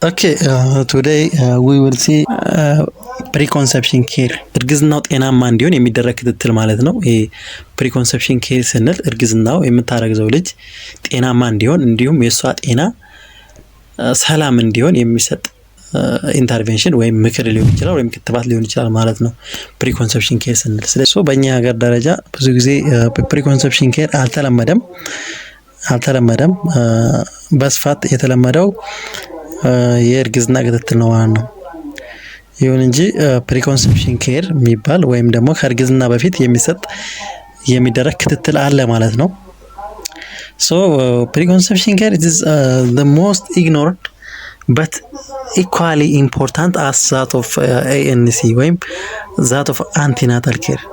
Okay, today we will see preconception care እርግዝናው ጤናማ እንዲሆን የሚደረግ ክትትል ማለት ነው። ይሄ preconception care ስንል እርግዝናው የምታረግዘው ልጅ ጤናማ እንዲሆን እንዲሁም የሷ ጤና ሰላም እንዲሆን የሚሰጥ ኢንተርቬንሽን ወይም ምክር ሊሆን ይችላል ወይም ክትባት ሊሆን ይችላል ማለት ነው preconception care ስንል። ስለዚህ በእኛ ሀገር ደረጃ ብዙ ጊዜ preconception care አልተለመደም በስፋት የተለመደው የእርግዝና ክትትል ነው ማለት ነው። ይሁን እንጂ ፕሪኮንሰፕሽን ኬር የሚባል ወይም ደግሞ ከእርግዝና በፊት የሚደረግ ክትትል አለ ማለት ነው። So preconception care is the most ignored but equally important as that of ANC ወይም that of antenatal care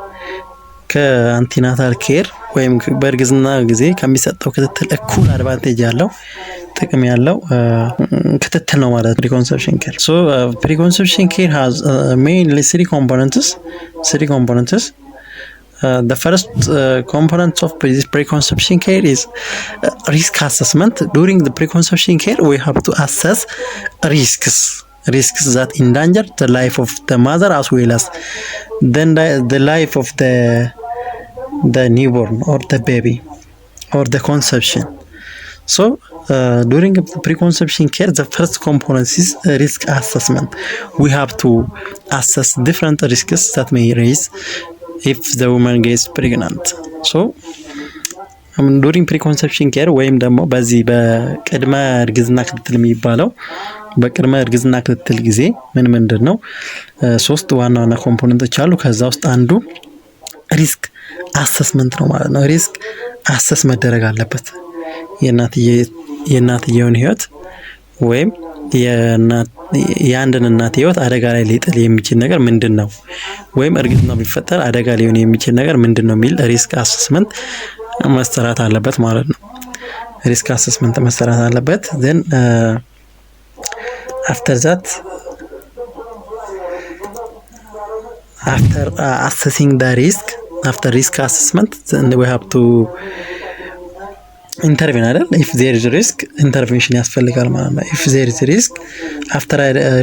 ከአንቲናታል ኬር ወይም በእርግዝና ጊዜ ከሚሰጠው ክትትል እኩል አድቫንቴጅ ያለው ጥቅም ያለው ክትትል ነው ማለት preconception care. So preconception care has mainly three components. The first component of preconception care is risk assessment. During the preconception care we have to assess risks that endanger the life of the mother as well as then the life of the newborn or the baby or the conception. So during the preconception care the first component is risk assessment. We have to assess different risks that may raise if the woman gets pregnant. So during preconception care ወይም ደግሞ በዚህ በቅድመ እርግዝና ክትትል የሚባለው በቅድመ እርግዝና ክትትል ጊዜ ምንድነው ሶስት ዋና ኮምፖነንቶች አሉ። ከዛ ውስጥ አንዱ ሪስክ አሰስመንት ነው ማለት ነው። ሪስክ አሰስ መደረግ አለበት። የእናትየውን ህይወት ወይም የአንድን እናት ህይወት አደጋ ላይ ሊጥል የሚችል ነገር ምንድነው ወይም እርግዝናው ቢፈጠር አደጋ ሊሆን የሚችል ነገር ምንድነው የሚል ሪስክ አሰስመንት መሰራት አለበት ማለት ነው። ሪስክ አሰስመንት መሰራት አለበት። then after assessing the risk, after risk assessment then we have to intervene አይደል? if there is risk intervention ያስፈልጋል ማለት ነው። if there is risk after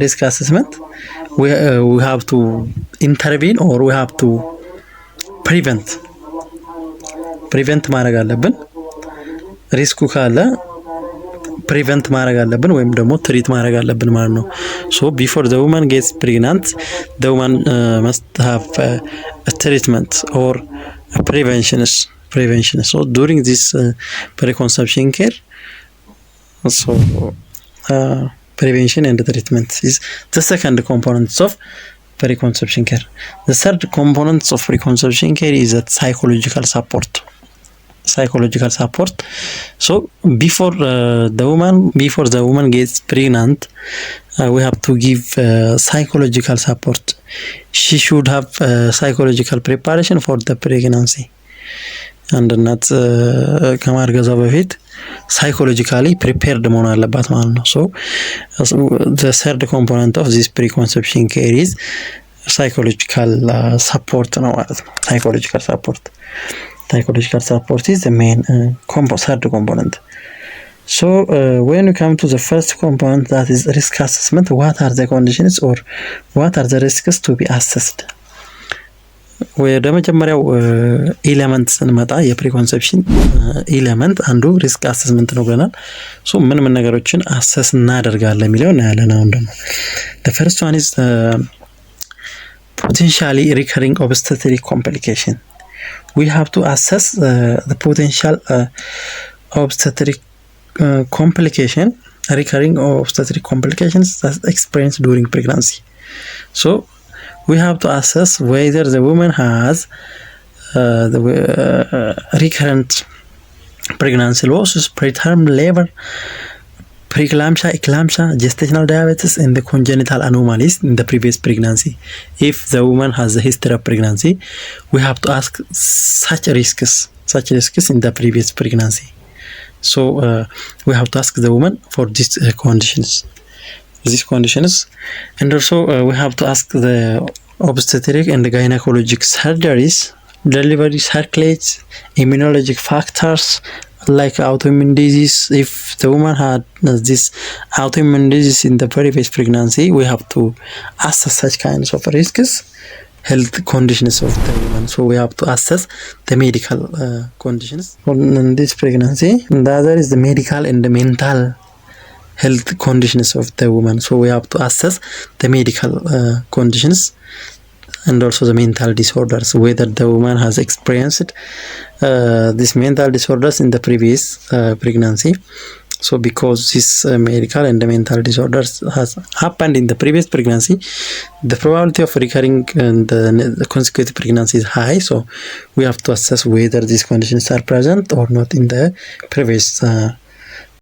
risk assessment we have to intervene or we have to prevent ማድረግ አለብን። ሪስኩ ካለ prevent ማድረግ አለብን ወይም ደግሞ ትሪት ማድረግ አለብን ማለት ነው። so before the woman gets pregnant the woman must have a treatment or a prevention. So during this preconception care so prevention and treatment is the second component of preconception care. The third component of preconception care is that psychological support. So before the woman gets pregnant we have to give psychological support. She should have psychological preparation for the pregnancy. አንድ እናት ከማርገዟ በፊት ሳይኮሎጂካሊ ፕሪፔርድ መሆን አለባት ማለት ነው። so the third component of this preconception care is psychological support ነው ማለት ነው። psychological support is the main third component. So when we come to the first component that is risk assessment, what are the conditions or what are the risks to be assessed? ወደ መጀመሪያው ኤሌመንት ስንመጣ የፕሪኮንሰፕሽን ኤሌመንት አንዱ ሪስክ አሰስመንት ነው ብለናል። ሶ ምን ነገሮችን አሰስ እናደርጋለን የሚለው እናያለን። አሁን ደግሞ the first one is potentially recurring obstetric complication. We have to assess the potential obstetric recurring obstetric complications that experienced during pregnancy. So we have to assess whether the woman has recurrent pregnancy losses, preterm labor, preeclampsia, eclampsia, gestational diabetes and the congenital anomalies in the previous pregnancy. If the woman has a history of pregnancy, we have to ask such risks in the previous pregnancy. So we have to ask the woman for these conditions and also we have to ask the obstetric and gynecologic surgeries, delivery circulates, immunologic factors like autoimmune disease. If the woman had this autoimmune disease in the very first pregnancy, we have to assess such kinds of risks, health conditions of the woman. So we have to assess the medical conditions on this pregnancy. And the other is the medical and the mental health conditions of the woman. So we have to assess the medical conditions and also the mental disorders, whether the woman has experienced these mental disorders in the previous pregnancy. So because this medical and the mental disorders has happened in the previous pregnancy, the probability of recurring and the consecutive pregnancy is high. So we have to assess whether these conditions are present or not in the previous